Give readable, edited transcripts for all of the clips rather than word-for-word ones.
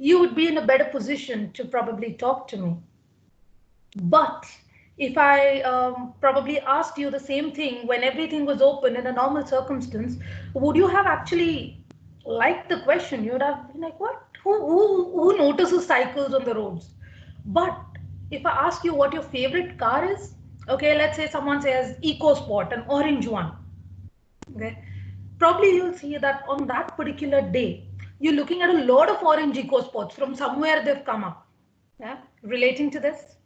you would be in a better position to probably talk to me. But if I probably asked you the same thing when everything was open in a normal circumstance, would you have actually liked the question? You would have been like, what? Who notices cycles on the roads? But if I ask you what your favorite car is, okay, let's say someone says EcoSport, an orange one. Okay, probably you'll see that on that particular day, you're looking at a lot of orange EcoSports from somewhere they've come up. Yeah, relating to this.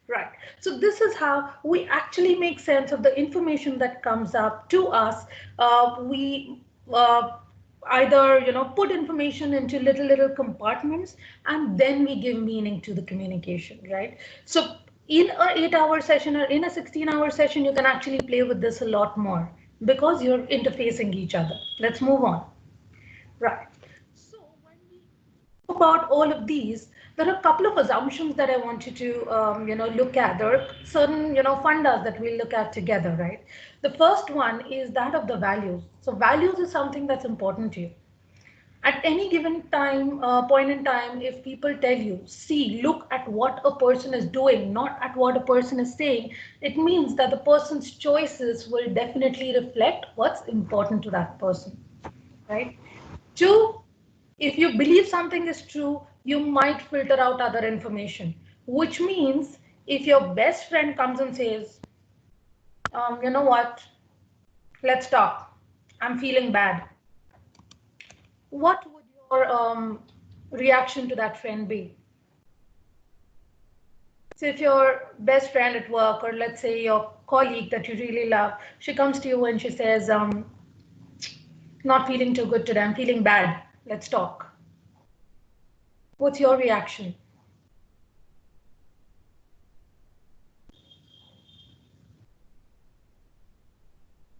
Right. So this is how we actually make sense of the information that comes up to us. We either put information into little compartments, and then we give meaning to the communication. Right. So in a 8-hour session or in a 16-hour session, you can actually play with this a lot more because you're interfacing each other. Let's move on. Right. So when we talk about all of these, there are a couple of assumptions that I want you to look at. There are certain fundas that we'll look at together, right? The first one is that of the values. So values is something that's important to you. At any given time, point in time, if people tell you, see, look at what a person is doing, not at what a person is saying, it means that the person's choices will definitely reflect what's important to that person, right? Two, if you believe something is true, you might filter out other information, which means if your best friend comes and says, you know what, let's talk, I'm feeling bad. What would your reaction to that friend be? So if your best friend at work, or let's say your colleague that you really love, she comes to you and she says, not feeling too good today, I'm feeling bad, let's talk. What's your reaction?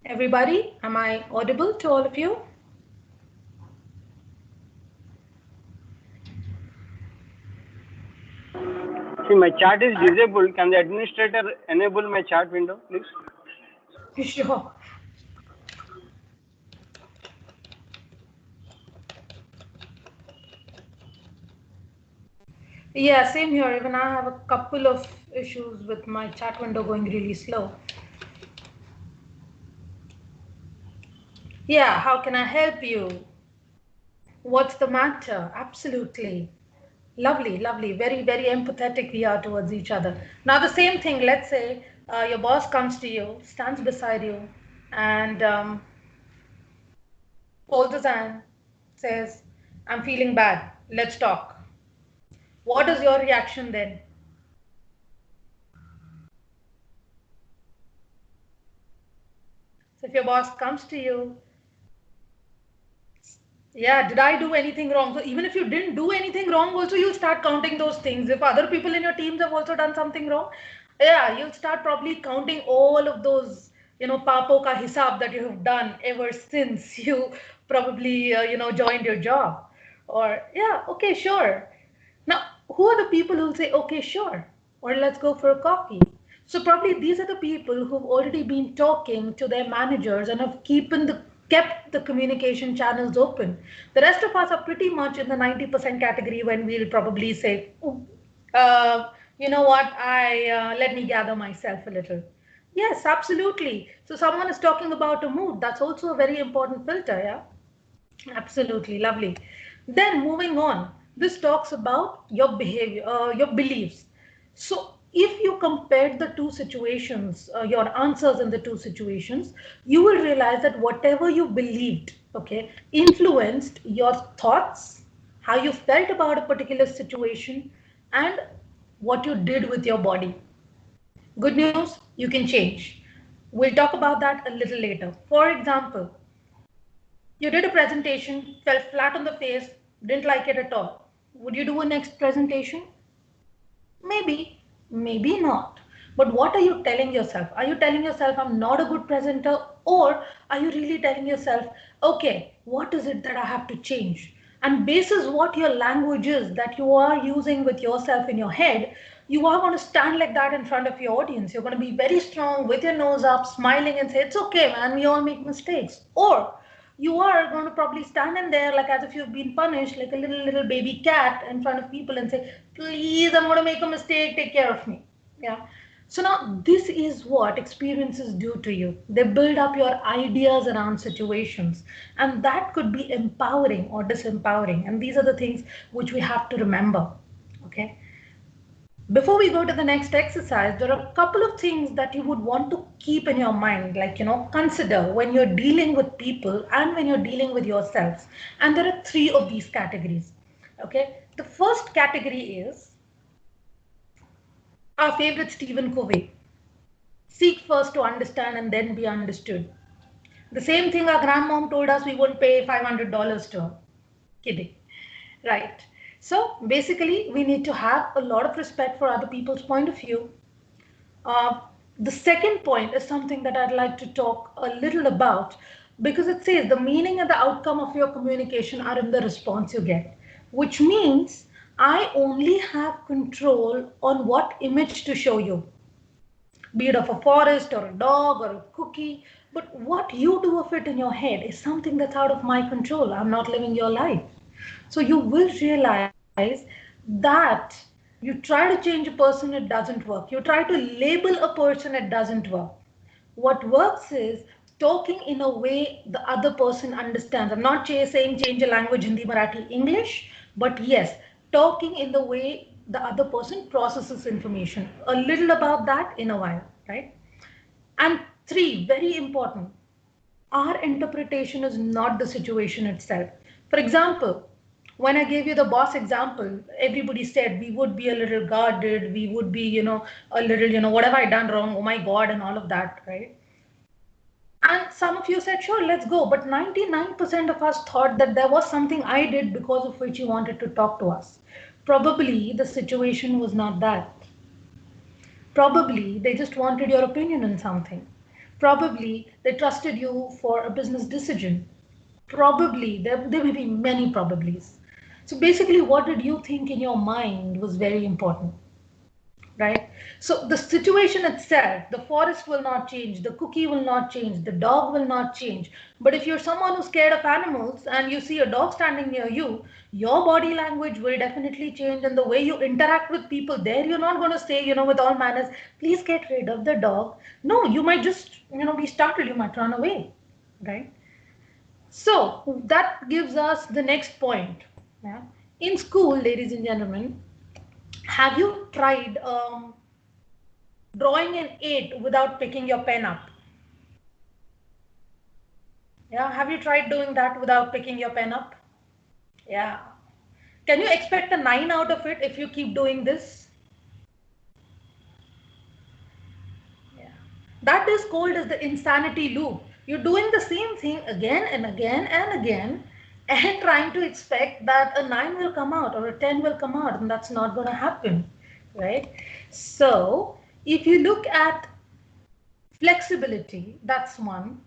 Everybody, am I audible to all of you? See, my chat is disabled. Can the administrator enable my chat window, please? Sure. Yeah, same here. Even I have a couple of issues with my chat window going really slow. Yeah, how can I help you? What's the matter? Absolutely. Lovely, lovely. Very, very empathetic we are towards each other. Now, the same thing, let's say your boss comes to you, stands beside you, and holds his hand, says, I'm feeling bad. Let's talk. What is your reaction then? So if your boss comes to you, yeah, did I do anything wrong? So even if you didn't do anything wrong, also you'll start counting those things. If other people in your teams have also done something wrong, yeah, you'll start probably counting all of those, papo ka hisab that you have done ever since you probably, joined your job. Or, yeah, okay, sure. Now, who are the people who'll say, okay, sure, or let's go for a coffee? So probably these are the people who've already been talking to their managers and have kept the communication channels open. The rest of us are pretty much in the 90% category when we'll probably say, "Oh, you know what, let me gather myself a little. Yes, absolutely. So someone is talking about a mood. That's also a very important filter, yeah? Absolutely, lovely. Then moving on, this talks about your behavior, your beliefs. So if you compare the two situations, your answers in the two situations, you will realize that whatever you believed, okay, influenced your thoughts, how you felt about a particular situation, and what you did with your body. Good news, you can change. We'll talk about that a little later. For example, you did a presentation, fell flat on the face, didn't like it at all. Would you do a next presentation? Maybe, maybe not. But what are you telling yourself? Are you telling yourself, I'm not a good presenter? Or are you really telling yourself, okay, what is it that I have to change? And basis what your language is that you are using with yourself in your head, you are going to stand like that in front of your audience. You're going to be very strong with your nose up, smiling and say, it's okay, man, we all make mistakes. Or you are going to probably stand in there like as if you've been punished, like a little baby cat in front of people and say, please, I'm going to make a mistake, take care of me. Yeah. So now this is what experiences do to you. They build up your ideas around situations, and that could be empowering or disempowering. And these are the things which we have to remember. Okay. Before we go to the next exercise, there are a couple of things that you would want to keep in your mind, like, consider when you're dealing with people and when you're dealing with yourselves. And there are three of these categories. Okay. The first category is our favorite Stephen Covey. Seek first to understand and then be understood. The same thing our grandmom told us we wouldn't pay $500 to her. Kidding. Right. So basically, we need to have a lot of respect for other people's point of view. The second point is something that I'd like to talk a little about, because it says the meaning and the outcome of your communication are in the response you get, which means I only have control on what image to show you, be it of a forest or a dog or a cookie. But what you do of it in your head is something that's out of my control. I'm not living your life. So you will realize that you try to change a person, it doesn't work. You try to label a person, it doesn't work. What works is talking in a way the other person understands. I'm not saying change a language, Hindi, Marathi, English, but yes, talking in the way the other person processes information. A little about that in a while, right? And three, very important, our interpretation is not the situation itself. For example, when I gave you the boss example, everybody said we would be a little guarded, we would be, a little, what have I done wrong? Oh my God, and all of that, right? And some of you said, sure, let's go. But 99% of us thought that there was something I did because of which you wanted to talk to us. Probably the situation was not that. Probably they just wanted your opinion on something. Probably they trusted you for a business decision. Probably there may be many probablys. So basically, what did you think in your mind was very important, right? So the situation itself, the forest will not change, the cookie will not change, the dog will not change. But if you're someone who's scared of animals and you see a dog standing near you, your body language will definitely change, and the way you interact with people there, you're not going to say, with all manners, please get rid of the dog. No, you might just, be startled, you might run away, right? So that gives us the next point. Yeah. In school, ladies and gentlemen, have you tried drawing an 8 without picking your pen up? Yeah, have you tried doing that without picking your pen up? Yeah. Can you expect a 9 out of it if you keep doing this? Yeah. That is called as the insanity loop. You're doing the same thing again and again and again, and trying to expect that a 9 will come out or a 10 will come out, and that's not going to happen, right? So if you look at flexibility, that's one.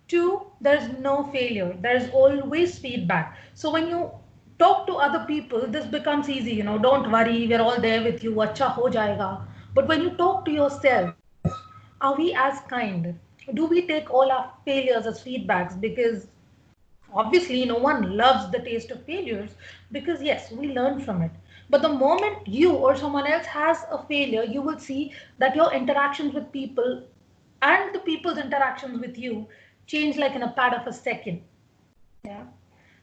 Two, there's no failure. There's always feedback. So when you talk to other people, this becomes easy. Don't worry, we're all there with you. Acha ho jayega. But when you talk to yourself, are we as kind? Do we take all our failures as feedbacks? Because obviously, no one loves the taste of failures, because yes, we learn from it. But the moment you or someone else has a failure, you will see that your interactions with people and the people's interactions with you change like in a pat of a second. Yeah.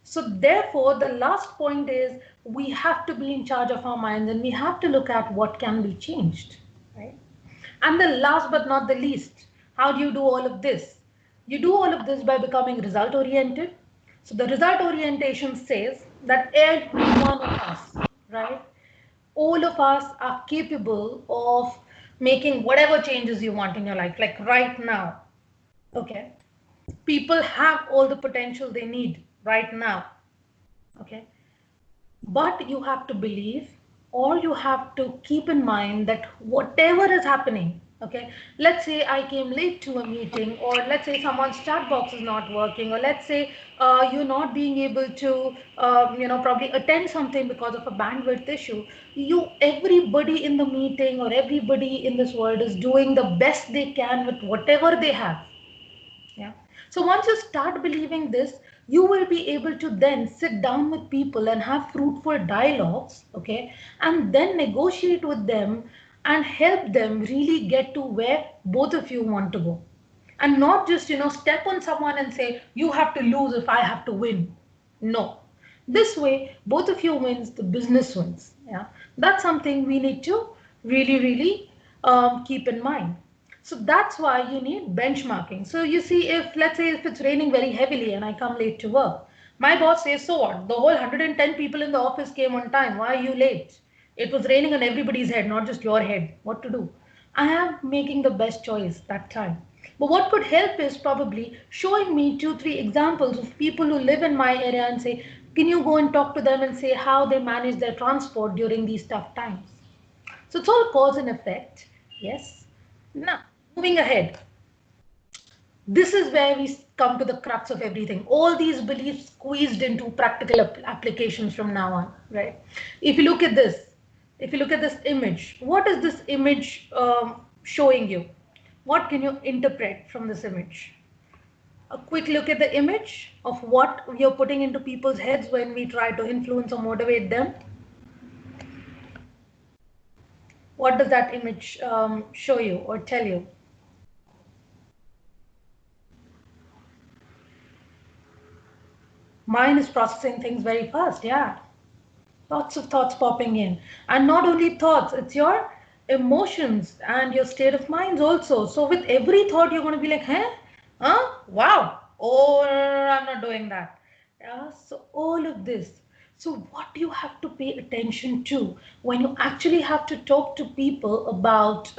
So therefore, the last point is we have to be in charge of our minds, and we have to look at what can be changed. Right. And the last but not the least, how do you do all of this? You do all of this by becoming result oriented. So the result orientation says that every one of us, right, all of us are capable of making whatever changes you want in your life, like right now. Okay. People have all the potential they need right now. Okay. But you have to believe, or you have to keep in mind that whatever is happening, okay, let's say I came late to a meeting, or let's say someone's chat box is not working, or let's say you're not being able to, probably attend something because of a bandwidth issue. Everybody in the meeting or everybody in this world is doing the best they can with whatever they have. Yeah. So once you start believing this, you will be able to then sit down with people and have fruitful dialogues, okay, and then negotiate with them and help them really get to where both of you want to go. And not just, step on someone and say, you have to lose if I have to win. No. This way, both of you wins, the business wins. Yeah, that's something we need to really, really keep in mind. So that's why you need benchmarking. So you see, if let's say if it's raining very heavily and I come late to work, my boss says, so what? The whole 110 people in the office came on time. Why are you late? It was raining on everybody's head, not just your head. What to do? I am making the best choice that time. But what could help is probably showing me 2, 3 examples of people who live in my area and say, can you go and talk to them and say how they manage their transport during these tough times? So it's all cause and effect. Yes. Now, moving ahead. This is where we come to the crux of everything. All these beliefs squeezed into practical applications from now on, right? If you look at this, if you look at this image, what is this image showing you? What can you interpret from this image? A quick look at the image of what we are putting into people's heads when we try to influence or motivate them. What does that image show you or tell you? Mind is processing things very fast, yeah. Lots of thoughts popping in. And not only thoughts, it's your emotions and your state of minds also. So with every thought, you're going to be like, huh? Huh? Wow. Oh, I'm not doing that. Yeah, so all of this. So what do you have to pay attention to when you actually have to talk to people about,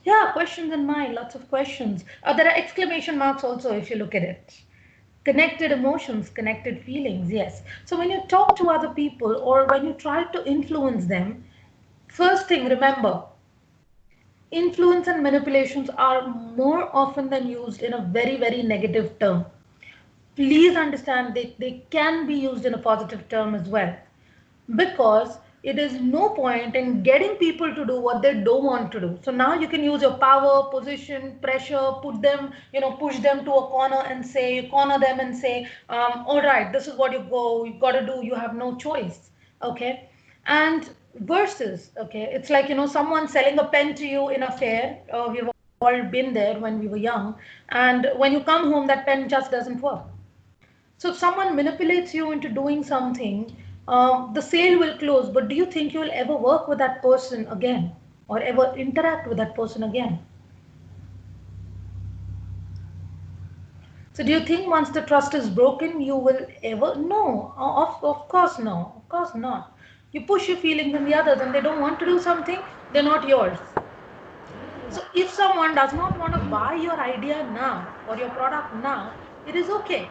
yeah, questions in mind, lots of questions. There are exclamation marks also if you look at it. Connected emotions, connected feelings, yes. So when you talk to other people or when you try to influence them, first thing, remember, influence and manipulations are more often than used in a very, very negative term. Please understand they can be used in a positive term as well, because it is no point in getting people to do what they don't want to do. So now you can use your power, position, pressure, put them, push them to a corner and say, corner them and say, all right, this is what you got to do. You have no choice. Okay. And versus, okay, it's like, someone selling a pen to you in a fair. We've all been there when we were young. And when you come home, that pen just doesn't work. So if someone manipulates you into doing something, the sale will close, but do you think you will ever work with that person again or ever interact with that person again? So do you think once the trust is broken, you will ever? No, of course no, of course not. You push your feelings on the others and they don't want to do something, they're not yours. So if someone does not want to buy your idea now or your product now, it is okay.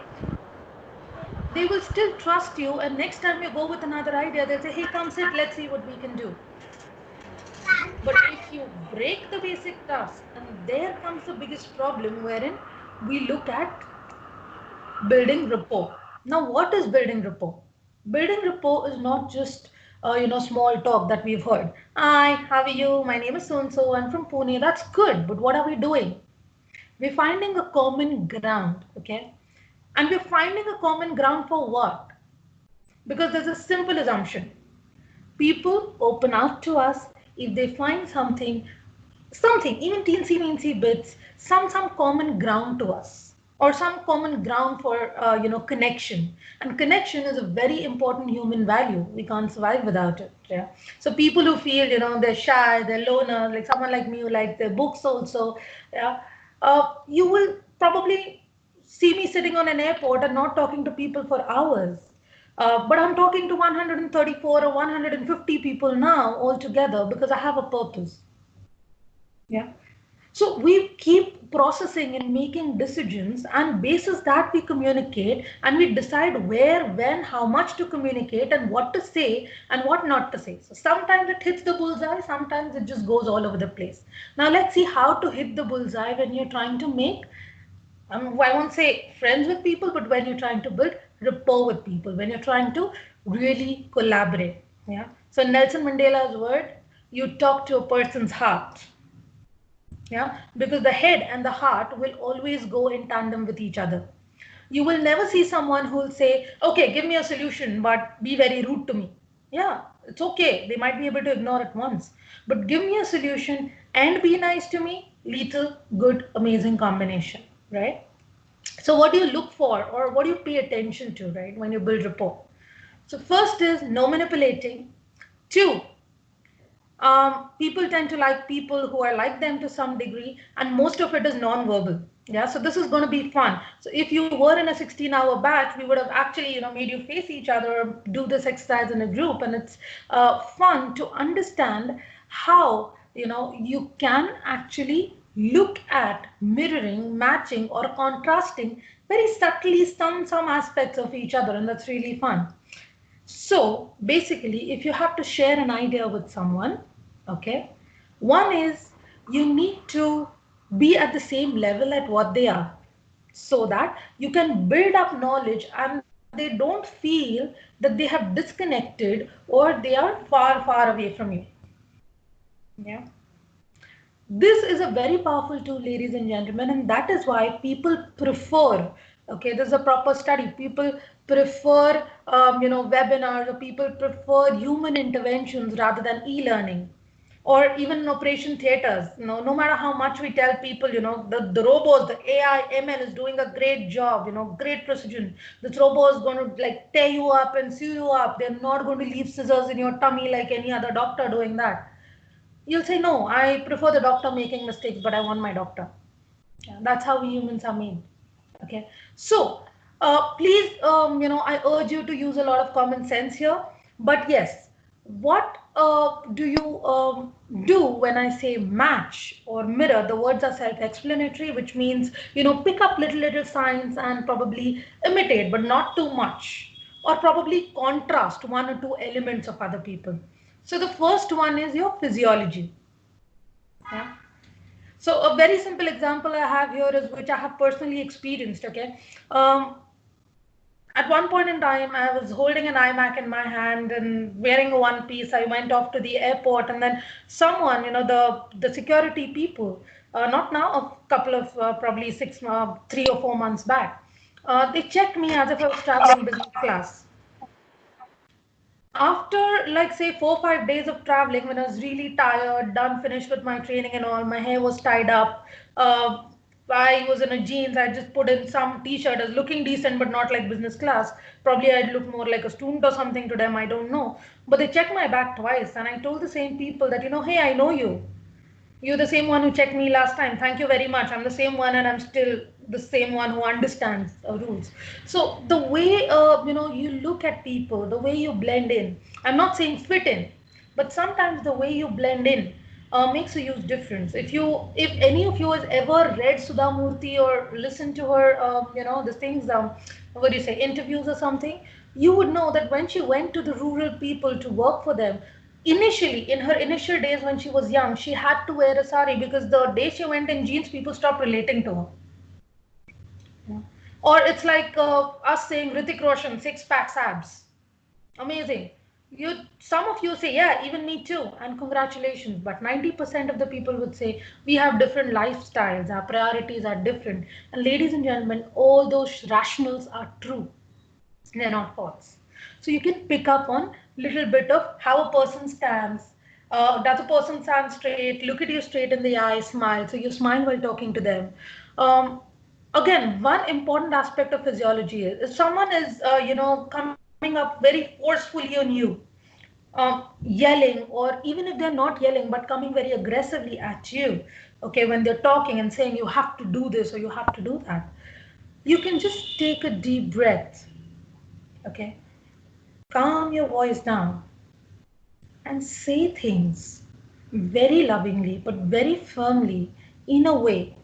They will still trust you, and next time you go with another idea, they'll say, hey, come sit, let's see what we can do. But if you break the basic task, and there comes the biggest problem, wherein we look at building rapport. Now, what is building rapport? Building rapport is not just small talk that we've heard. Hi, how are you? My name is so and so. I'm from Pune. That's good, but what are we doing? We're finding a common ground, okay? And we're finding a common ground for what? Because there's a simple assumption. People open out to us if they find something, even teensy bits, some common ground to us, or some common ground for connection. And connection is a very important human value. We can't survive without it. Yeah. So people who feel they're shy, they're loners, like someone like me who likes their books also. Yeah. You will probably see me sitting on an airport and not talking to people for hours. But I'm talking to 134 or 150 people now altogether because I have a purpose. Yeah. So we keep processing and making decisions, and basis that we communicate, and we decide where, when, how much to communicate, and what to say and what not to say. So sometimes it hits the bullseye, sometimes it just goes all over the place. Now let's see how to hit the bullseye when you're trying to make I won't say friends with people, but when you're trying to build rapport with people, when you're trying to really collaborate. Yeah. So Nelson Mandela's word, you talk to a person's heart. Yeah. Because the head and the heart will always go in tandem with each other. You will never see someone who will say, okay, give me a solution, but be very rude to me. Yeah, it's okay. They might be able to ignore it once, but give me a solution and be nice to me. Lethal, good, amazing combination, right? So what do you look for, or what do you pay attention to, right, when you build rapport? So first is no manipulating. Two, people tend to like people who are like them to some degree, and most of it is non-verbal. Yeah, so this is going to be fun. So if you were in a 16-hour batch, we would have actually, made you face each other or do this exercise in a group, and it's fun to understand how, you can actually look at mirroring, matching, or contrasting very subtly some aspects of each other, and that's really fun. So basically, if you have to share an idea with someone, okay, one is you need to be at the same level at what they are, so that you can build up knowledge and they don't feel that they have disconnected or they are far, far away from you. Yeah. This is a very powerful tool, ladies and gentlemen, and that is why people prefer, okay, this is a proper study, people prefer, webinars, or people prefer human interventions rather than e-learning, or even in operation theaters. No matter how much we tell people, the robots, the AI, ML is doing a great job, great precision. This robot is going to like tear you up and sew you up. They're not going to leave scissors in your tummy like any other doctor doing that. You'll say, no, I prefer the doctor making mistakes, but I want my doctor. Yeah, that's how we humans are made. Okay. So, please, I urge you to use a lot of common sense here. But yes, what do you do when I say match or mirror? The words are self-explanatory, which means, pick up little signs and probably imitate, but not too much, or probably contrast one or two elements of other people. So the first one is your physiology. Yeah. So a very simple example I have here is which I have personally experienced. Okay. At one point in time, I was holding an iMac in my hand and wearing a one piece. I went off to the airport, and then someone, the security people, not now, a couple of probably 3 or 4 months back, they checked me as if I was traveling business class. After like say 4 or 5 days of traveling, when I was really tired, done, finished with my training and all, my hair was tied up. Uh, I was in a jeans. I just put in some t-shirt. I was looking decent, but not like business class. Probably I'd look more like a student or something to them. I don't know. But they checked my bag twice, and I told the same people that, hey, I know you. You're the same one who checked me last time. Thank you very much. I'm the same one, and I'm still the same one who understands rules. So the way you look at people, the way you blend in. I'm not saying fit in, but sometimes the way you blend in makes a huge difference. If any of you has ever read Sudha Murthy or listened to her, the things, what do you say, interviews or something, you would know that when she went to the rural people to work for them, initially, in her initial days when she was young, she had to wear a sari because the day she went in jeans, people stopped relating to her. Yeah. Or it's like us saying Hrithik Roshan, six packs abs. Amazing. Some of you say, yeah, even me too, and congratulations. But 90% of the people would say we have different lifestyles, our priorities are different. And ladies and gentlemen, all those rationals are true. They're not false. So you can pick up on little bit of how a person stands. Does a person stand straight? Look at you straight in the eye, smile. So you smile while talking to them. Again, one important aspect of physiology is if someone is, coming up very forcefully on you, yelling, or even if they're not yelling but coming very aggressively at you, okay, when they're talking and saying you have to do this or you have to do that, you can just take a deep breath. Okay, calm your voice down and say things very lovingly but very firmly, in a way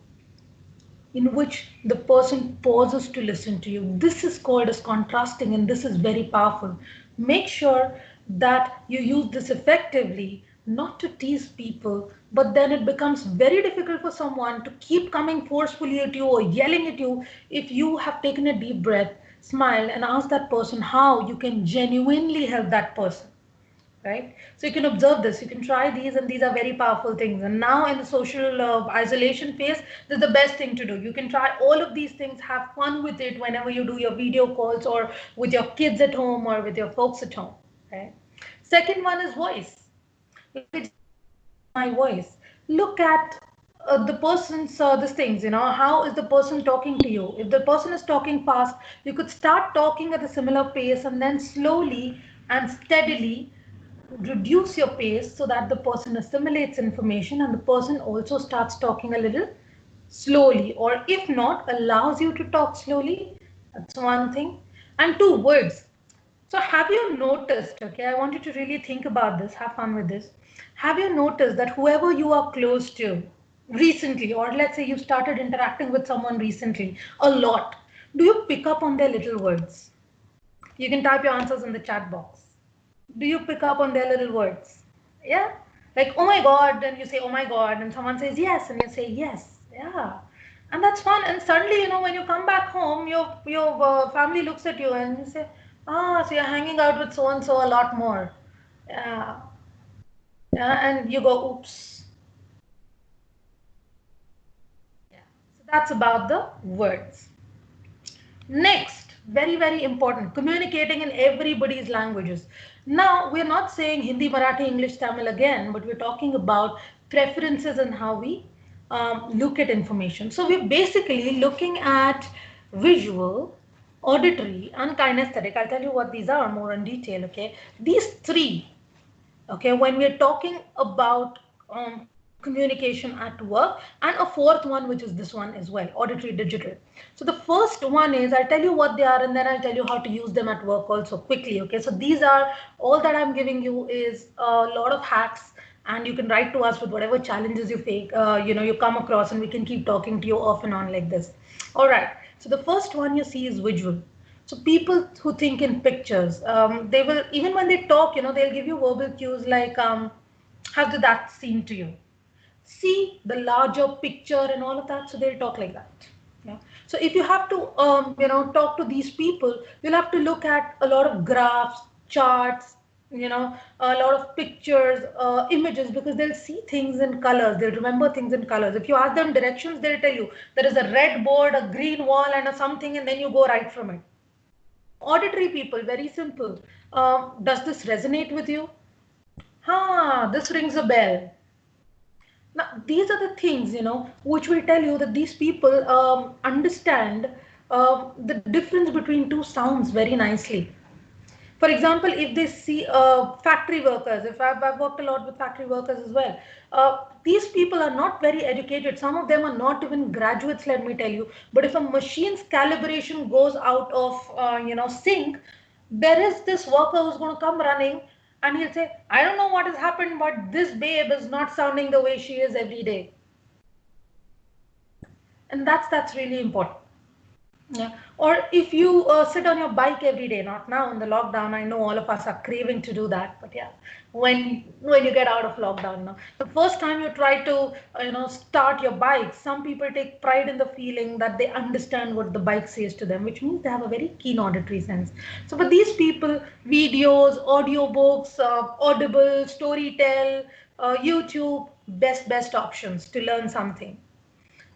in which the person pauses to listen to you. This is called as contrasting, and this is very powerful. Make sure that you use this effectively, not to tease people, but then it becomes very difficult for someone to keep coming forcefully at you or yelling at you if you have taken a deep breath, smile, and ask that person how you can genuinely help that person. right? So you can observe this, you can try these, and these are very powerful things. And now in the social isolation phase, this is the best thing to do. You can try all of these things, have fun with it whenever you do your video calls or with your kids at home or with your folks at home, right? Second one is voice. Like I just said, how is my voice? Look at the person's these things, how is the person talking to you? If the person is talking fast, you could start talking at a similar pace and then slowly and steadily reduce your pace so that the person assimilates information and the person also starts talking a little slowly, or if not, allows you to talk slowly. That's one thing. And two, words. So have you noticed, okay, I want you to really think about this, have fun with this. Have you noticed that whoever you are close to recently, or let's say you started interacting with someone recently a lot, do you pick up on their little words? You can type your answers in the chat box. Do you pick up on their little words? Yeah? Like, oh my God, and you say, oh my God, and someone says yes, and you say yes. Yeah. And that's fun. And suddenly, when you come back home, your family looks at you and you say, ah, so you're hanging out with so and so a lot more. Yeah. Yeah. And you go, oops. Yeah. So that's about the words. Next, very, very important, communicating in everybody's languages. Now, we're not saying Hindi, Marathi, English, Tamil again, but we're talking about preferences and how we look at information. So we're basically looking at visual, auditory, and kinesthetic. I'll tell you what these are more in detail, okay? These three, okay, when we're talking about communication at work, and a fourth one, which is this one as well, auditory digital. So the first one is, I'll tell you what they are and then I'll tell you how to use them at work also quickly, okay? So these are, all that I'm giving you is a lot of hacks, and you can write to us with whatever challenges you face, you come across, and we can keep talking to you off and on like this. All right, so the first one you see is visual. So people who think in pictures, they will, even when they talk, they'll give you verbal cues like, how did that seem to you? See the larger picture and all of that. So they'll talk like that. Yeah. So if you have to, talk to these people, you'll have to look at a lot of graphs, charts, a lot of pictures, images, because they'll see things in colors. They'll remember things in colors. If you ask them directions, they'll tell you there is a red board, a green wall, and a something, and then you go right from it. Auditory people, very simple. Does this resonate with you? This rings a bell. Now, these are the things, which will tell you that these people understand the difference between two sounds very nicely. For example, if they see factory workers, if I've worked a lot with factory workers as well, these people are not very educated. Some of them are not even graduates, let me tell you. But if a machine's calibration goes out of, sync, there is this worker who's going to come running and he'll say, I don't know what has happened, but this babe is not sounding the way she is every day. And that's really important. Yeah. Or if you sit on your bike every day, not now in the lockdown, I know all of us are craving to do that, but yeah, when you get out of lockdown now, the first time you try to start your bike, some people take pride in the feeling that they understand what the bike says to them, which means they have a very keen auditory sense. So for these people, videos, audiobooks, Audible, Storytel, YouTube, best options to learn something.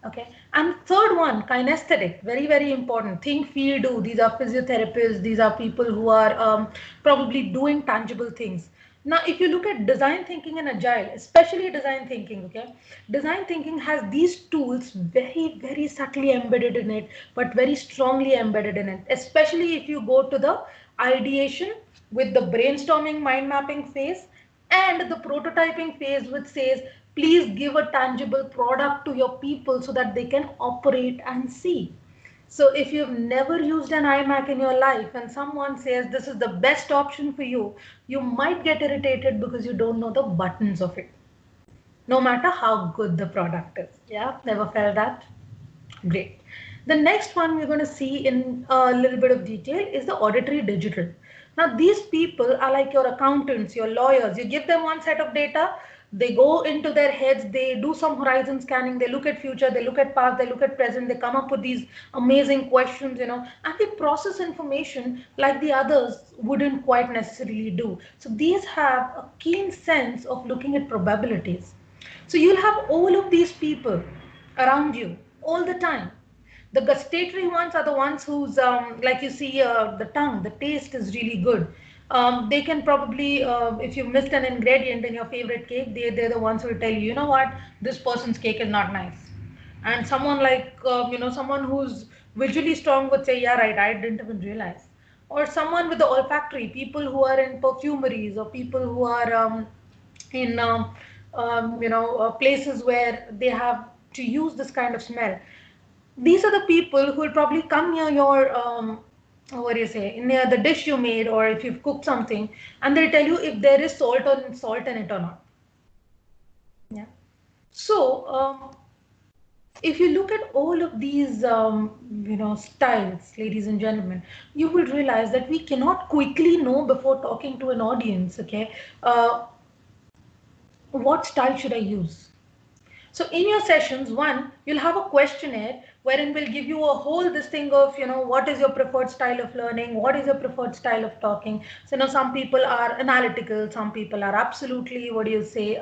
Okay. And third one, kinesthetic, very, very important. Think, feel, do. These are physiotherapists. These are people who are probably doing tangible things. Now, if you look at design thinking and agile, especially design thinking, okay, design thinking has these tools very, very subtly embedded in it, but very strongly embedded in it, especially if you go to the ideation with the brainstorming mind mapping phase and the prototyping phase, which says, please give a tangible product to your people so that they can operate and see. So if you've never used an iMac in your life and someone says this is the best option for you, you might get irritated because you don't know the buttons of it, no matter how good the product is. Yeah, never felt that? Great. The next one we're going to see in a little bit of detail is the auditory digital. Now, these people are like your accountants, your lawyers. You give them one set of data, They go into their heads, they do some horizon scanning, they look at future, they look at past, they look at present, they come up with these amazing questions, and they process information like the others wouldn't quite necessarily do. So these have a keen sense of looking at probabilities. So you'll have all of these people around you all the time. The gustatory ones are the ones whose, like you see, the tongue, the taste is really good. They can probably, if you missed an ingredient in your favorite cake, they're the ones who will tell you, you know what, this person's cake is not nice. And someone like, someone who's visually strong would say, yeah, right, I didn't even realize. Or someone with the olfactory, people who are in perfumeries, or people who are in, places where they have to use this kind of smell. These are the people who will probably come near your what do you say, near the dish you made, or if you've cooked something, and they'll tell you if there is salt in it or not. Yeah. So if you look at all of these styles, ladies and gentlemen, you will realize that we cannot quickly know before talking to an audience, okay, what style should I use. So in your sessions, one, you'll have a questionnaire wherein we'll give you a whole this thing of, what is your preferred style of learning? What is your preferred style of talking? So, some people are analytical, some people are absolutely, what do you say,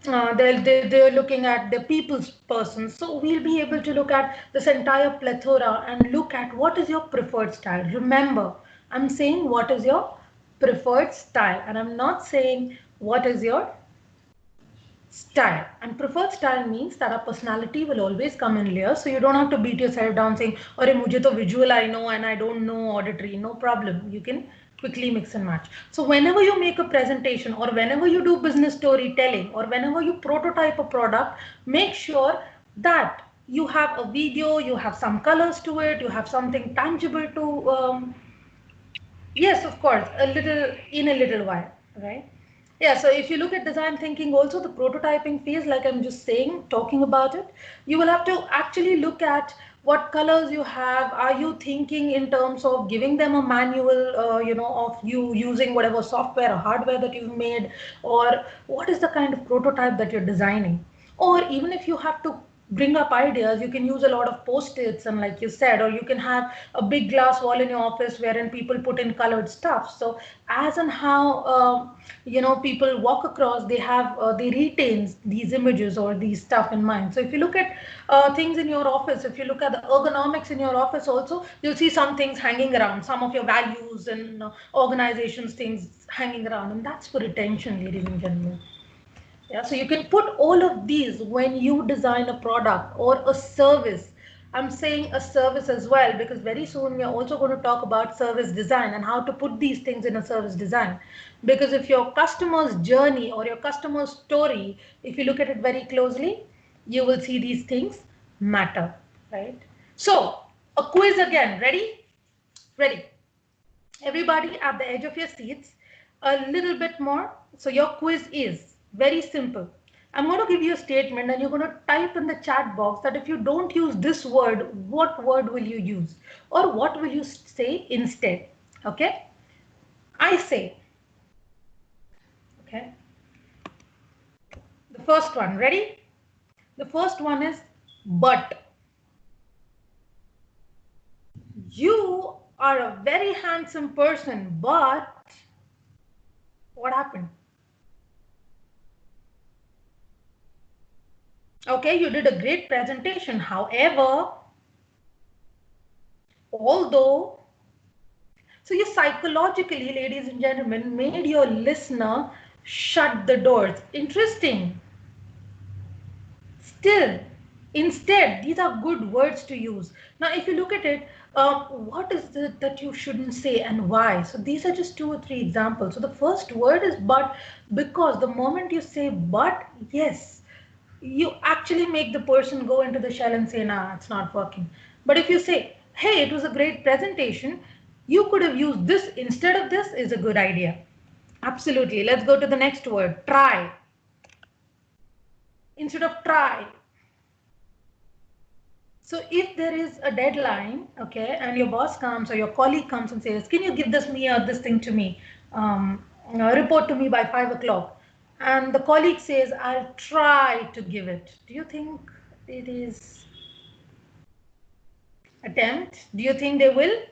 they're looking at the people's persons. So we'll be able to look at this entire plethora and look at what is your preferred style. Remember, I'm saying what is your preferred style, and I'm not saying what is your style. And preferred style means that our personality will always come in layers, so you don't have to beat yourself down saying, "Arey, mujhe to visual I know and I don't know auditory." No problem. You can quickly mix and match. So whenever you make a presentation, or whenever you do business storytelling, or whenever you prototype a product, make sure that you have a video, you have some colors to it, you have something tangible to yes, of course, in a little while, right? Yeah, so if you look at design thinking, also the prototyping phase, like I'm just saying, talking about it, you will have to actually look at what colors you have. Are you thinking in terms of giving them a manual, of you using whatever software or hardware that you've made, or what is the kind of prototype that you're designing? Or even if you have to bring up ideas, you can use a lot of post-its, and like you said, or you can have a big glass wall in your office wherein people put in colored stuff. So as and how people walk across, they retain these images or these stuff in mind. So if you look at things in your office, if you look at the ergonomics in your office also, you'll see some things hanging around, some of your values and organizations things hanging around, and that's for retention, ladies and gentlemen. Yeah, so you can put all of these when you design a product or a service. I'm saying a service as well, because very soon we are also going to talk about service design and how to put these things in a service design. Because if your customer's journey or your customer's story, if you look at it very closely, you will see these things matter, right? So a quiz again, ready? Ready. Everybody at the edge of your seats, a little bit more. So your quiz is very simple. I'm going to give you a statement and you're going to type in the chat box that if you don't use this word, what word will you use? Or what will you say instead? Okay? I say. Okay? The first one, ready? The first one is but. You are a very handsome person, but what happened? Okay, you did a great presentation. However, although, so you psychologically, ladies and gentlemen, made your listener shut the doors. Interesting. Still, instead, these are good words to use. Now, if you look at it, what is it that you shouldn't say and why? So these are just 2 or 3 examples. So the first word is but, because the moment you say but, yes, you actually make the person go into the shell and say, nah, it's not working. But if you say, hey, it was a great presentation, you could have used this instead of this, is a good idea. Absolutely. Let's go to the next word, try. Instead of try. So if there is a deadline, okay, and your boss comes or your colleague comes and says, can you give this thing to me, report to me by 5 o'clock. and the colleague says, I'll try to give it. Do you think it is attempt? Do you think they will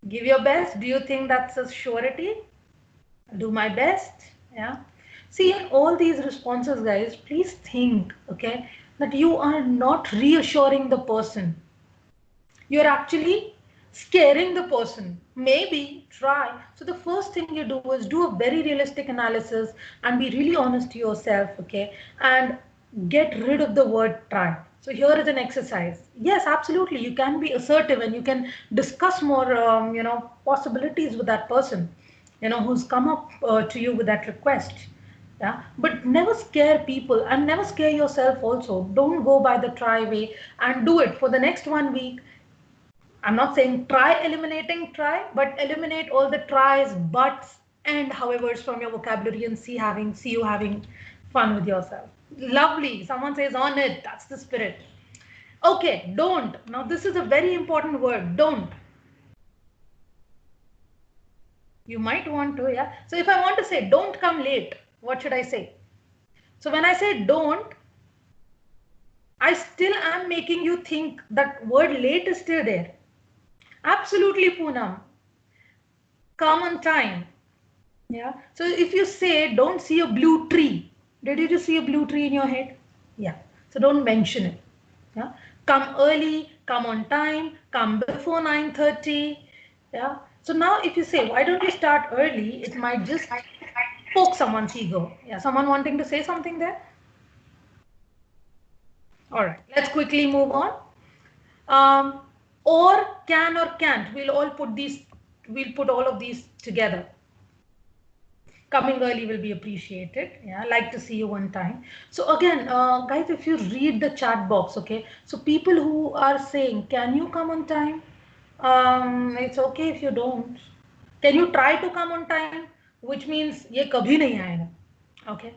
give your best? Do you think that's a surety? Do my best? Yeah. See, in all these responses, guys, please think, okay, that you are not reassuring the person. You're actually scaring the person. Maybe try. So the first thing you do is do a very realistic analysis and be really honest to yourself, okay, and get rid of the word try. So here is an exercise. Yes, absolutely. You can be assertive and you can discuss more, possibilities with that person, who's come up to you with that request. Yeah, but never scare people and never scare yourself also. Don't go by the try way and do it for the next 1 week. I'm not saying try eliminating try, but eliminate all the tries, buts, and howevers from your vocabulary and see you having fun with yourself. Lovely. Someone says on it. That's the spirit. Okay, don't. Now this is a very important word. Don't. You might want to, yeah. So if I want to say don't come late, what should I say? So when I say don't, I still am making you think that word late is still there. Absolutely, Poonam. Come on time. Yeah. So if you say don't see a blue tree, did you just see a blue tree in your head? Yeah. So don't mention it. Yeah. Come early, come on time, come before 9:30. Yeah. So now if you say why don't you start early, it might just poke someone's ego. Yeah. Someone wanting to say something there? All right. Let's quickly move on. Or can or can't. We'll put all of these together. Coming early will be appreciated. Yeah, like to see you one time. So again, guys, if you read the chat box, okay, so people who are saying, can you come on time? It's okay if you don't. Can you try to come on time? Which means ye kabhi nahi aayega. Okay.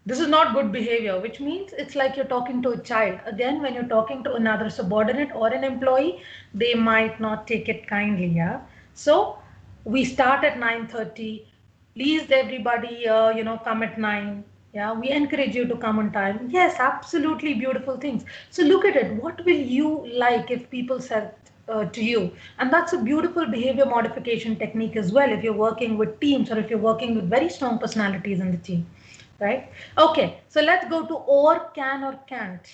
This is not good behavior, which means it's like you're talking to a child. Again, when you're talking to another subordinate or an employee, they might not take it kindly. Yeah. So we start at 9:30. Please, everybody, come at 9. Yeah, we encourage you to come on time. Yes, absolutely beautiful things. So look at it. What will you like if people said to you? And that's a beautiful behavior modification technique as well if you're working with teams or if you're working with very strong personalities in the team. Right? Okay, so let's go to or, can or can't.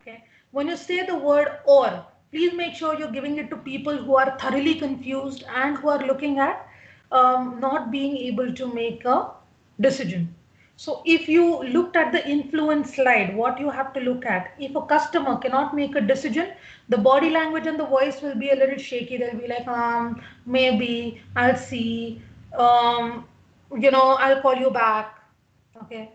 Okay, when you say the word or, please make sure you're giving it to people who are thoroughly confused and who are looking at not being able to make a decision. So if you looked at the influence slide, what you have to look at, if a customer cannot make a decision, the body language and the voice will be a little shaky. They'll be like, maybe, I'll see, I'll call you back. Okay.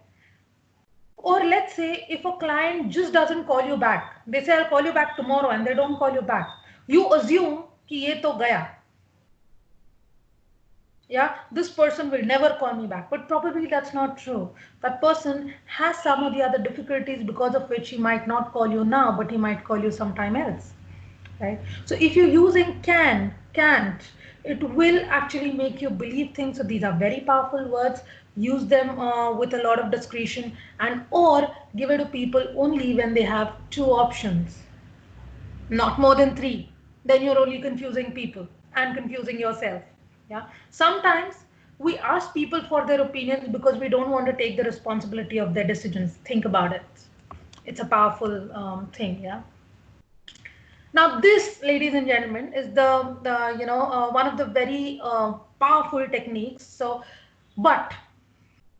Or let's say if a client just doesn't call you back, they say I'll call you back tomorrow and they don't call you back. You assume कि ये तो गया. Yeah, this person will never call me back, but probably that's not true. That person has some of the other difficulties because of which he might not call you now, but he might call you sometime else. Right? So if you're using can, can't, it will actually make you believe things. So these are very powerful words. Use them with a lot of discretion, and or give it to people only when they have 2 options, not more than 3. Then you're only confusing people and confusing yourself. Yeah. Sometimes we ask people for their opinions because we don't want to take the responsibility of their decisions. Think about it. It's a powerful thing. Yeah. Now this, ladies and gentlemen, is the one of the very powerful techniques. So, but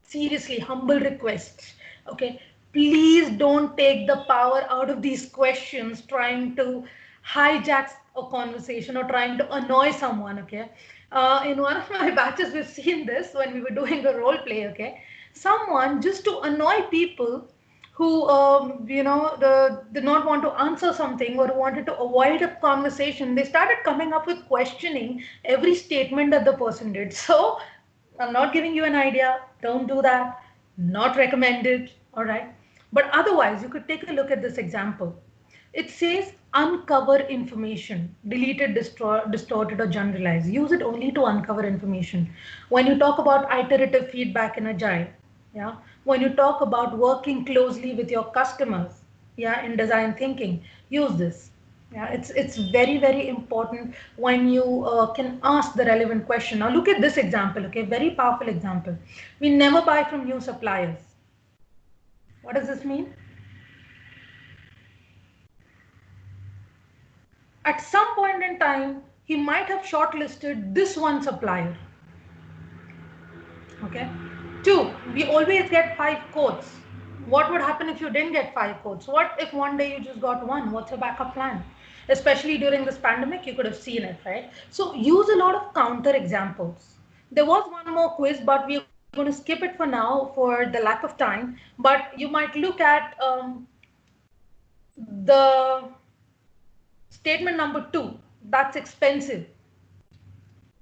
seriously, humble request. Okay, please don't take the power out of these questions trying to hijack a conversation or trying to annoy someone. Okay, in one of my batches, we've seen this when we were doing a role play. Okay, someone just to annoy people who did not want to answer something or wanted to avoid a conversation, they started coming up with questioning every statement that the person did. So I'm not giving you an idea, don't do that, not recommended. All right, but otherwise you could take a look at this example. It says uncover information, delete it, distort it, or generalize. Use it only to uncover information. When you talk about iterative feedback in Agile, yeah, when you talk about working closely with your customers, yeah, in design thinking, use this. Yeah, it's very important when you can ask the relevant question. Now look at this example, okay, very powerful example. We never buy from new suppliers. What does this mean? At some point in time, he might have shortlisted this one supplier. Okay. Two, we always get 5 quotes. What would happen if you didn't get 5 quotes? What if one day you just got one? What's your backup plan? Especially during this pandemic, you could have seen it, right? So use a lot of counter examples. There was one more quiz, but we're going to skip it for now for the lack of time. But you might look at the statement number 2. That's expensive.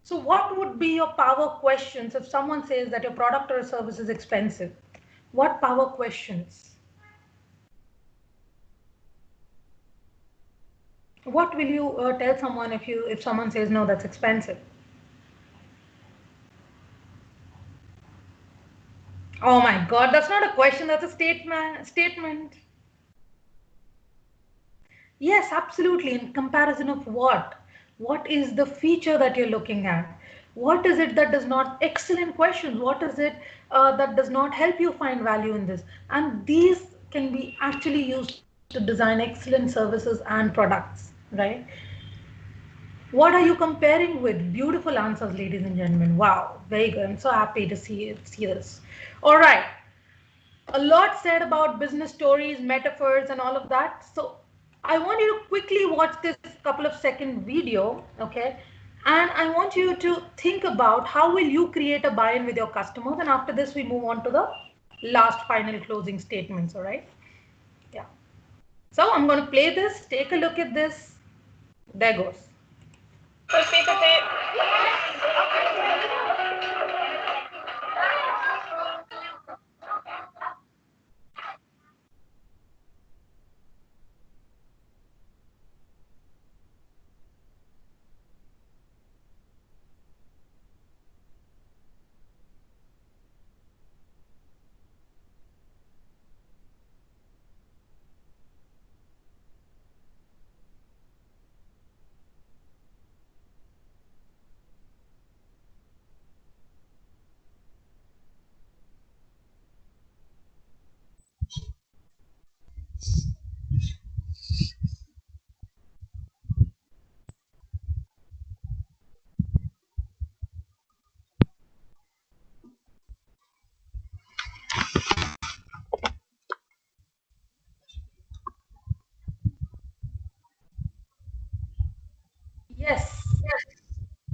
So what would be your power questions if someone says that your product or service is expensive? What power questions? What will you tell someone if someone says no, that's expensive? Oh my God, that's not a question, that's a statement. Yes, absolutely. In comparison of what? What is the feature that you're looking at? What is it that does not, excellent questions, what is it that does not help you find value in this? And these can be actually used to design excellent services and products, right? What are you comparing with? Beautiful answers, ladies and gentlemen. Wow, very good. I'm so happy to see this. All right, a lot said about business stories, metaphors, and all of that. So I want you to quickly watch this couple of second video, okay? And I want you to think about how will you create a buy-in with your customers. And after this, we move on to the last final closing statements, all right? Yeah. So I'm going to play this. Take a look at this. There goes. Yes,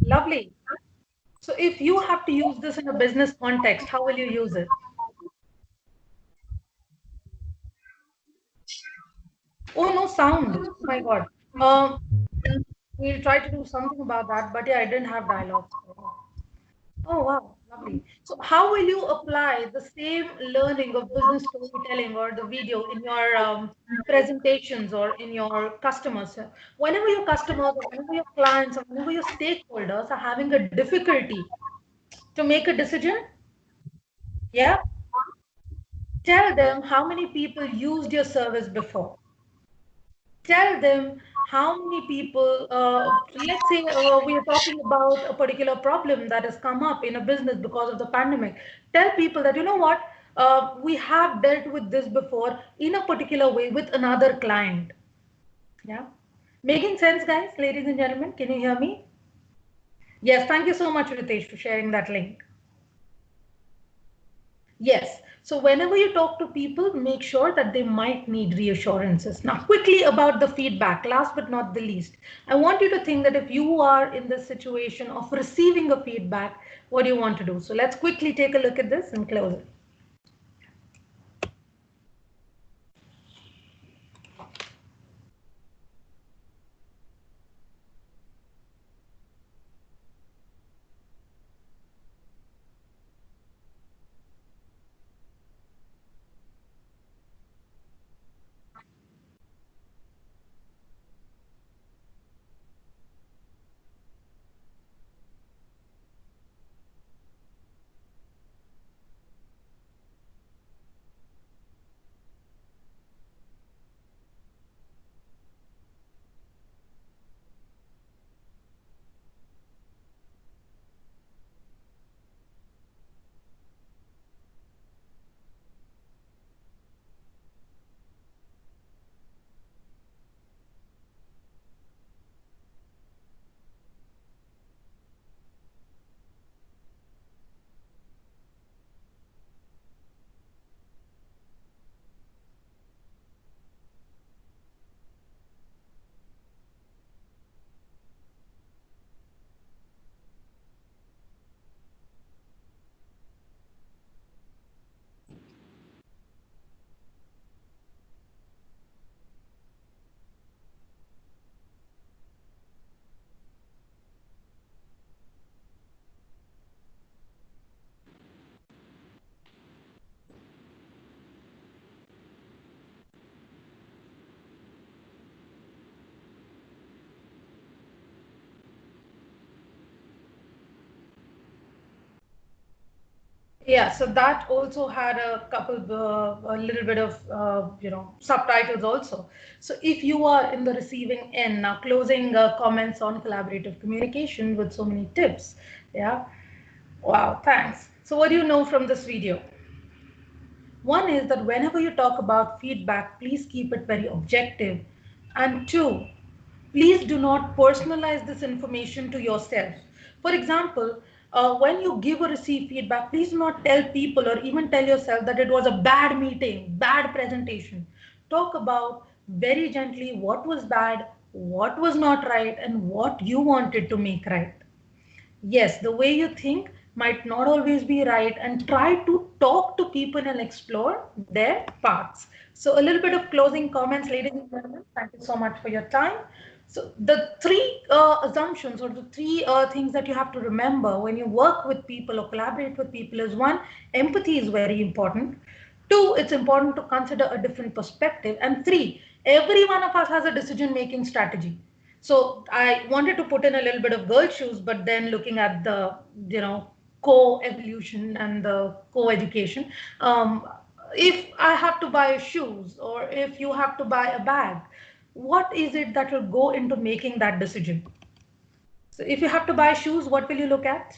lovely. So if you have to use this in a business context, how will you use it? Oh, no sound. Oh my God. Um, we'll try to do something about that, but yeah, I didn't have dialogue. Oh, wow, lovely. So how will you apply the same learning of business storytelling or the video in your presentations or in your customers? Whenever your customers or whenever your clients or whenever your stakeholders are having a difficulty to make a decision, yeah, tell them how many people used your service before. Tell them how many people, let's say we are talking about a particular problem that has come up in a business because of the pandemic. Tell people that, you know what, we have dealt with this before in a particular way with another client. Yeah. Making sense, guys, ladies and gentlemen? Can you hear me? Yes, thank you so much, Ritesh, for sharing that link. Yes. So whenever you talk to people, make sure that they might need reassurances. Now, quickly about the feedback, last but not the least, I want you to think that if you are in the situation of receiving a feedback, what do you want to do? So let's quickly take a look at this and close it. Yeah, so that also had a little bit of, subtitles also. So if you are in the receiving end, now closing comments on collaborative communication with so many tips. Yeah. Wow, thanks. So what do you know from this video? One is that whenever you talk about feedback, please keep it very objective. And two, please do not personalize this information to yourself. For example, when you give or receive feedback, please do not tell people or even tell yourself that it was a bad meeting, bad presentation. Talk about very gently what was bad, what was not right, and what you wanted to make right. Yes, the way you think might not always be right, and try to talk to people and explore their paths. So a little bit of closing comments, ladies and gentlemen. Thank you so much for your time. So the three assumptions or the three things that you have to remember when you work with people or collaborate with people is one, empathy is very important. Two, it's important to consider a different perspective. And three, every one of us has a decision-making strategy. So I wanted to put in a little bit of girl shoes, but then looking at the, co-evolution and the co-education, if I have to buy shoes or if you have to buy a bag, what is it that will go into making that decision? So if you have to buy shoes, what will you look at?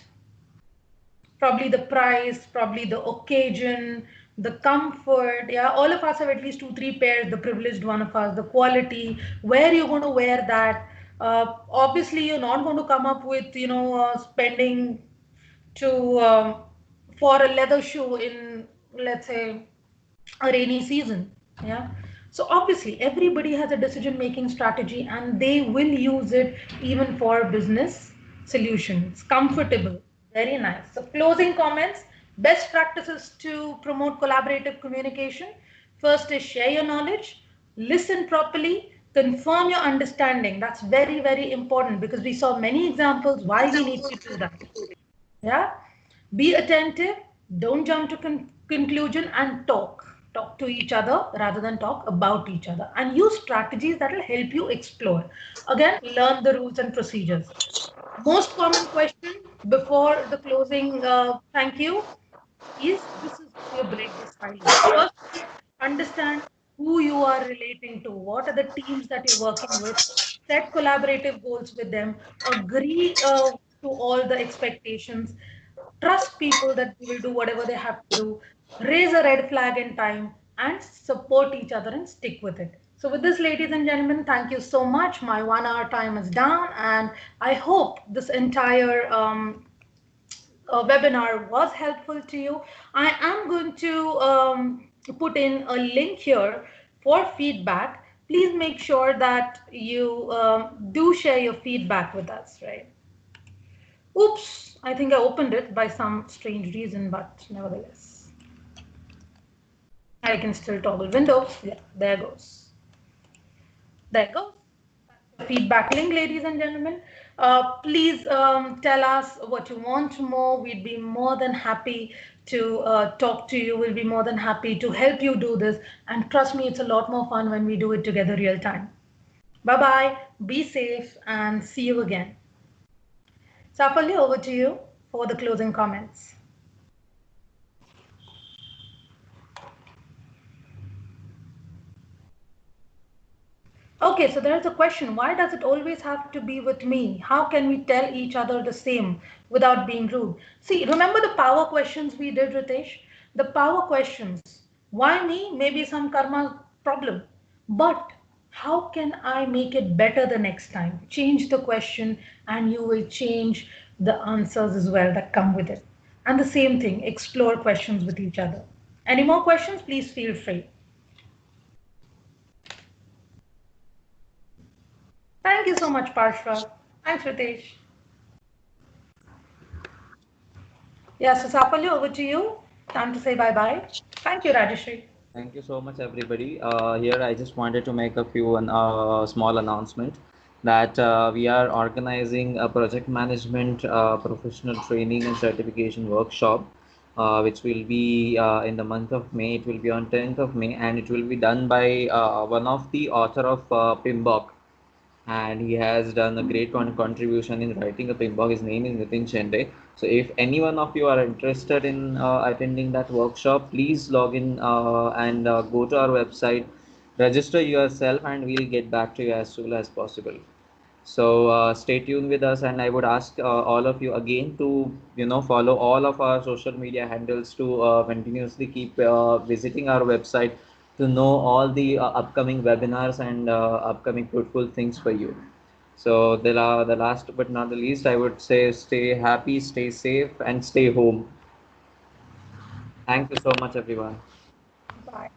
Probably the price, probably the occasion, the comfort. Yeah, all of us have at least two, three pairs, the privileged one of us, the quality, where you're going to wear that. Obviously, you're not going to come up with, spending to for a leather shoe in, let's say, a rainy season. Yeah. So obviously everybody has a decision making strategy and they will use it even for business solutions. Comfortable. Very nice. So closing comments, best practices to promote collaborative communication. First is share your knowledge, listen properly, confirm your understanding. That's very, very important because we saw many examples why we need to do that. Yeah. Be attentive, don't jump to conclusion, and talk to each other rather than talk about each other, and use strategies that will help you explore. Again, learn the rules and procedures. Most common question before the closing thank you is, this is how you break the silence. First, understand who you are relating to, what are the teams that you're working with, set collaborative goals with them, agree to all the expectations, trust people that they will do whatever they have to do, raise a red flag in time, and support each other and stick with it. So with this, ladies and gentlemen, thank you so much. My 1 hour time is down, and I hope this entire webinar was helpful to you. I am going to put in a link here for feedback. Please make sure that you do share your feedback with us, right? Oops, I think I opened it by some strange reason, but nevertheless, I can still toggle windows. Yeah, there goes. There goes. Feedback link, ladies and gentlemen. Please tell us what you want more. We'd be more than happy to talk to you. We'll be more than happy to help you do this. And trust me, it's a lot more fun when we do it together real time. Bye-bye. Be safe and see you again. Safalya, over to you for the closing comments. Okay, so there's a question. Why does it always have to be with me? How can we tell each other the same without being rude? See, remember the power questions we did, Ritesh? The power questions. Why me? Maybe some karma problem. But how can I make it better the next time? Change the question and you will change the answers as well that come with it. And the same thing, explore questions with each other. Any more questions? Please feel free. Thank you so much, Parshva. Thanks, Ritesh. Yeah, so Sapalya, over to you. Time to say bye-bye. Thank you, Rajeshri. Thank you so much, everybody. Here, I just wanted to make a few small announcement that we are organizing a project management professional training and certification workshop, which will be in the month of May. It will be on 10th of May, and it will be done by one of the author of PIMBOK. and he has done a great contribution in writing a ping pong. His name is Nitin Chende. So if any one of you are interested in attending that workshop, please log in and go to our website, register yourself, and we'll get back to you as soon as possible. So stay tuned with us, and I would ask all of you again to follow all of our social media handles to continuously keep visiting our website to know all the upcoming webinars and upcoming fruitful things for you. So the last but not the least, I would say stay happy, stay safe, and stay home. Thank you so much, everyone. Bye.